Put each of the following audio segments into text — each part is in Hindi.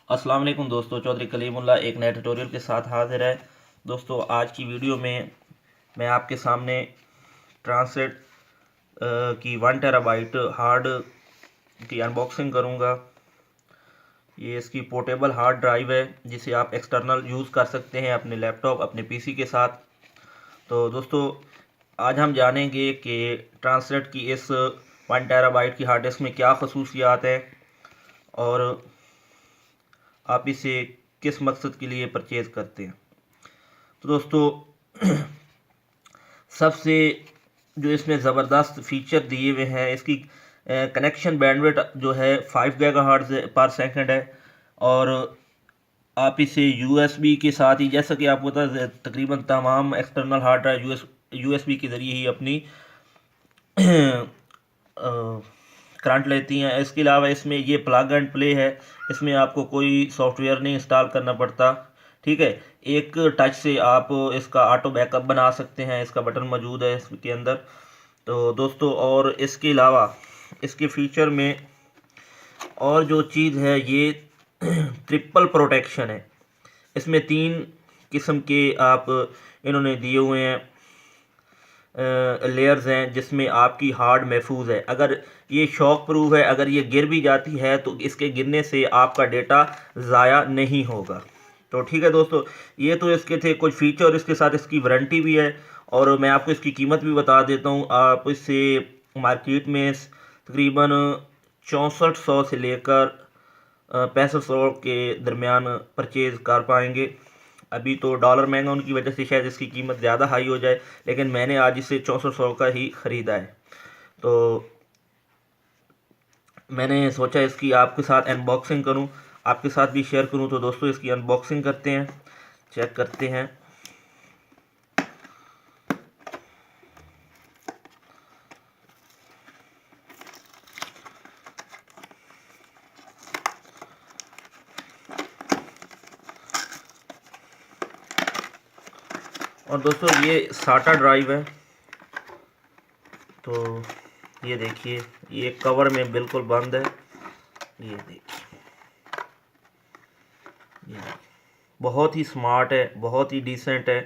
अस्सलाम वालेकुम दोस्तों, चौधरी कलीमुल्लाह एक नए ट्यूटोरियल के साथ हाजिर है। दोस्तों आज की वीडियो में मैं आपके सामने ट्रांसलेट की 1 टेराबाइट हार्ड की अनबॉक्सिंग करूंगा। ये इसकी पोर्टेबल हार्ड ड्राइव है जिसे आप एक्सटर्नल यूज़ कर सकते हैं अपने लैपटॉप अपने पीसी के साथ। तो दोस्तों आज हम जानेंगे कि ट्रांसलेट की इस 1 टेराबाइट की हार्ड डिस्क में क्या खसूसियात हैं और आप इसे किस मकसद के लिए परचेज़ करते हैं। तो दोस्तों सबसे जो इसमें ज़बरदस्त फीचर दिए हुए हैं, इसकी कनेक्शन बैंडविड्थ जो है 5 गीगाहर्ट्ज़ पर सेकंड है और आप इसे यूएसबी के साथ ही, जैसा कि आपको पता है तकरीबन तमाम एक्सटर्नल हार्ड ड्राइव यूएसबी के ज़रिए ही अपनी करंट लेती हैं। इसके अलावा इसमें ये प्लग एंड प्ले है, इसमें आपको कोई सॉफ्टवेयर नहीं इंस्टॉल करना पड़ता। ठीक है, एक टच से आप इसका ऑटो बैकअप बना सकते हैं, इसका बटन मौजूद है इसके अंदर। तो दोस्तों और इसके अलावा इसके फीचर में और जो चीज़ है ये ट्रिपल प्रोटेक्शन है। इसमें 3 किस्म के आप इन्होंने दिए हुए हैं लेयर्स हैं जिसमें आपकी हार्ड महफूज है। अगर ये शॉक प्रूफ है, अगर ये गिर भी जाती है तो इसके गिरने से आपका डेटा ज़ाया नहीं होगा। तो ठीक है दोस्तों, ये तो इसके थे कुछ फीचर और इसके साथ इसकी वारंटी भी है और मैं आपको इसकी कीमत भी बता देता हूँ। आप इससे मार्केट में तकरीबन 6400 से लेकर 6500 के दरमियान परचेज़ कर पाएंगे। अभी तो डॉलर महंगा होने की वजह से शायद इसकी कीमत ज़्यादा हाई हो जाए, लेकिन मैंने आज इसे 6400 का ही ख़रीदा है। तो मैंने सोचा इसकी आपके साथ अनबॉक्सिंग करूं, आपके साथ भी शेयर करूं। तो दोस्तों इसकी अनबॉक्सिंग करते हैं, चेक करते हैं। और दोस्तों ये साटा ड्राइव है। तो ये देखिए, ये कवर में बिल्कुल बंद है। ये देखिए, बहुत ही स्मार्ट है, बहुत ही डिसेंट है।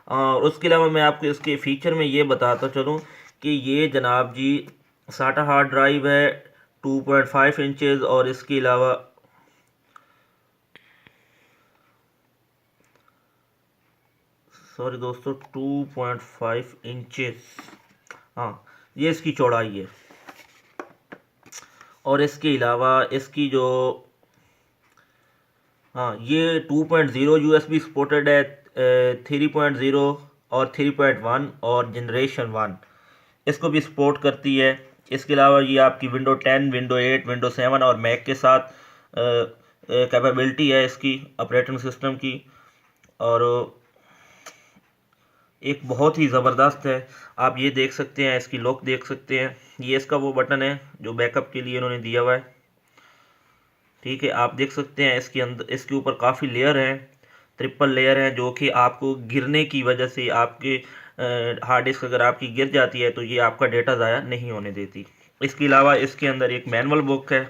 और उसके अलावा मैं आपको इसके फीचर में ये बताता चलूँ कि ये जनाब जी साटा हार्ड ड्राइव है 2.5 इंचेस और इसके अलावा सॉरी दोस्तों 2.5 इंचेस, हाँ ये इसकी चौड़ाई है। और इसके अलावा इसकी जो हाँ ये 2.0 यूएसबी सपोर्टेड है, 3.0 और 3.1 और जनरेशन 1 इसको भी सपोर्ट करती है। इसके अलावा ये आपकी विंडो 10, विंडो 8, विंडो 7 और मैक के साथ कैपेबिलिटी है इसकी ऑपरेटिंग सिस्टम की। और एक बहुत ही ज़बरदस्त है, आप ये देख सकते हैं, इसकी लुक देख सकते हैं। ये इसका वो बटन है जो बैकअप के लिए इन्होंने दिया हुआ है। ठीक है, आप देख सकते हैं इसके अंदर इसके ऊपर काफ़ी लेयर हैं, ट्रिपल लेयर हैं, जो कि आपको गिरने की वजह से आपके हार्ड डिस्क अगर आपकी गिर जाती है तो ये आपका डेटा ज़ाया नहीं होने देती। इसके अलावा इसके अंदर एक मैनुअल बुक है।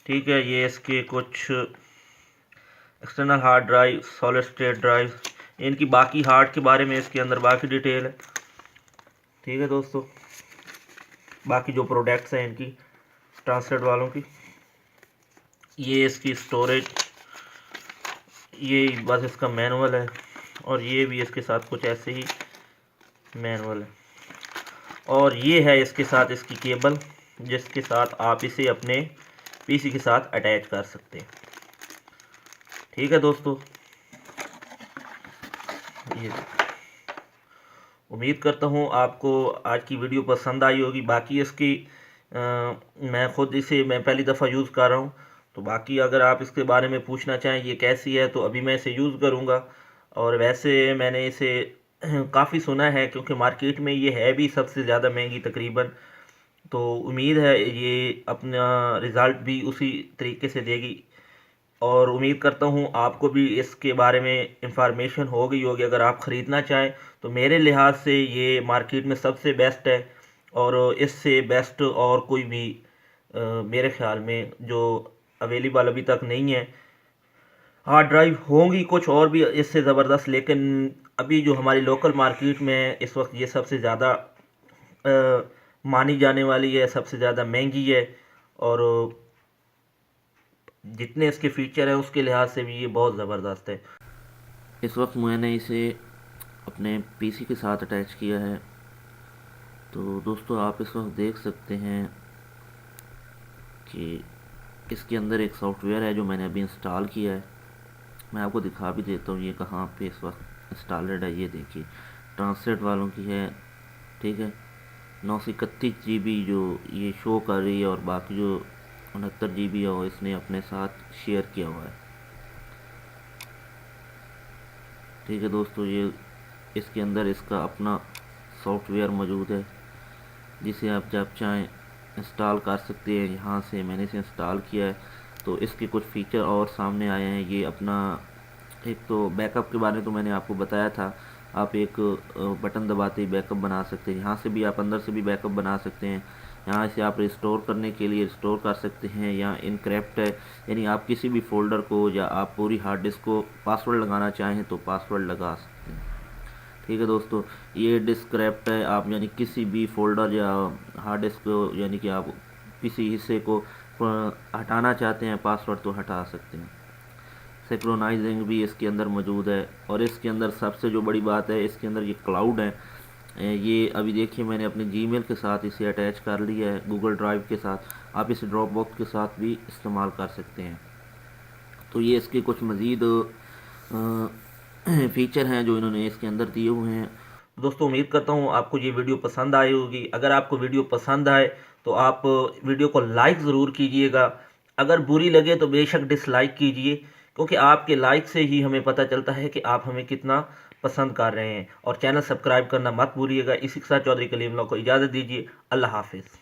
ठीक है, ये इसके कुछ external hard drive, solid state drive, इनकी बाकी हार्ड के बारे में इसके अंदर बाकी डिटेल है। ठीक है दोस्तों, बाकी जो प्रोडक्ट्स हैं इनकी ट्रांसलेट वालों की, ये इसकी स्टोरेज, ये बस इसका मैनुअल है और ये भी इसके साथ कुछ ऐसे ही मैनुअल है। और ये है इसके साथ इसकी केबल जिसके साथ आप इसे अपने पीसी के साथ अटैच कर सकते हैं। ठीक है दोस्तों, ये उम्मीद करता हूँ आपको आज की वीडियो पसंद आई होगी। बाकी इसकी मैं ख़ुद इसे मैं पहली दफ़ा यूज़ कर रहा हूँ, तो बाकी अगर आप इसके बारे में पूछना चाहें ये कैसी है तो अभी मैं इसे यूज़ करूँगा। और वैसे मैंने इसे काफ़ी सुना है क्योंकि मार्केट में ये है भी सबसे ज़्यादा महंगी तकरीबन। तो उम्मीद है ये अपना रिज़ल्ट भी उसी तरीके से देगी और उम्मीद करता हूँ आपको भी इसके बारे में इंफॉर्मेशन हो गई होगी। अगर आप ख़रीदना चाहें तो मेरे लिहाज से ये मार्केट में सबसे बेस्ट है और इससे बेस्ट और कोई भी मेरे ख़्याल में जो अवेलेबल अभी तक नहीं है। हार्ड ड्राइव होंगी कुछ और भी इससे ज़बरदस्त, लेकिन अभी जो हमारी लोकल मार्केट में इस वक्त ये सबसे ज़्यादा मानी जाने वाली है, सबसे ज़्यादा महंगी है, और जितने इसके फीचर हैं उसके लिहाज से भी ये बहुत ज़बरदस्त है। इस वक्त मैंने इसे अपने पीसी के साथ अटैच किया है। तो दोस्तों आप इस वक्त देख सकते हैं कि इसके अंदर एक सॉफ्टवेयर है जो मैंने अभी इंस्टॉल किया है। मैं आपको दिखा भी देता हूँ ये कहाँ पे इस वक्त इंस्टॉलेड है। ये देखिए, ट्रांसलेट वालों की है, ठीक है। 931 GB जो ये शो कर रही है, और बाकी जो 69 GB है वो इसने अपने साथ शेयर किया हुआ है। ठीक है दोस्तों, ये इसके अंदर इसका अपना सॉफ्टवेयर मौजूद है जिसे आप जब चाहें इंस्टॉल कर सकते हैं। यहाँ से मैंने इसे इंस्टॉल किया है तो इसके कुछ फ़ीचर और सामने आए हैं। ये अपना एक तो बैकअप के बारे में तो मैंने आपको बताया था, आप एक बटन दबाते ही बैकअप बना सकते हैं। यहाँ से भी आप अंदर से भी बैकअप बना सकते हैं। यहाँ से आप रिस्टोर करने के लिए रिस्टोर कर सकते हैं। यहाँ इनक्रिप्ट है, यानी आप किसी भी फोल्डर को या आप पूरी हार्ड डिस्क को पासवर्ड लगाना चाहें तो पासवर्ड लगा सकते हैं। ठीक है दोस्तों, ये डिस्क्रिप्ट है, आप यानी किसी भी फोल्डर या हार्ड डिस्क को, यानी कि आप किसी हिस्से को हटाना चाहते हैं पासवर्ड तो हटा सकते हैं। सिंक्रोनाइजिंग भी इसके अंदर मौजूद है, और इसके अंदर सबसे जो बड़ी बात है, इसके अंदर ये क्लाउड है। ये अभी देखिए मैंने अपने जीमेल के साथ इसे अटैच कर लिया है, गूगल ड्राइव के साथ। आप इसे ड्रॉप बॉक्स के साथ भी इस्तेमाल कर सकते हैं। तो ये इसके कुछ मज़ीद फीचर हैं जो इन्होंने इसके अंदर दिए हुए हैं। दोस्तों उम्मीद करता हूँ आपको ये वीडियो पसंद आई होगी। अगर आपको वीडियो पसंद आए तो आप वीडियो को लाइक ज़रूर कीजिएगा। अगर बुरी लगे तो बेशक डिसलाइक कीजिए, क्योंकि आपके लाइक से ही हमें पता चलता है कि आप हमें कितना पसंद कर रहे हैं। और चैनल सब्सक्राइब करना मत भूलिएगा। इसी के साथ चौधरी कलीम को इजाज़त दीजिए। अल्लाह हाफिज़।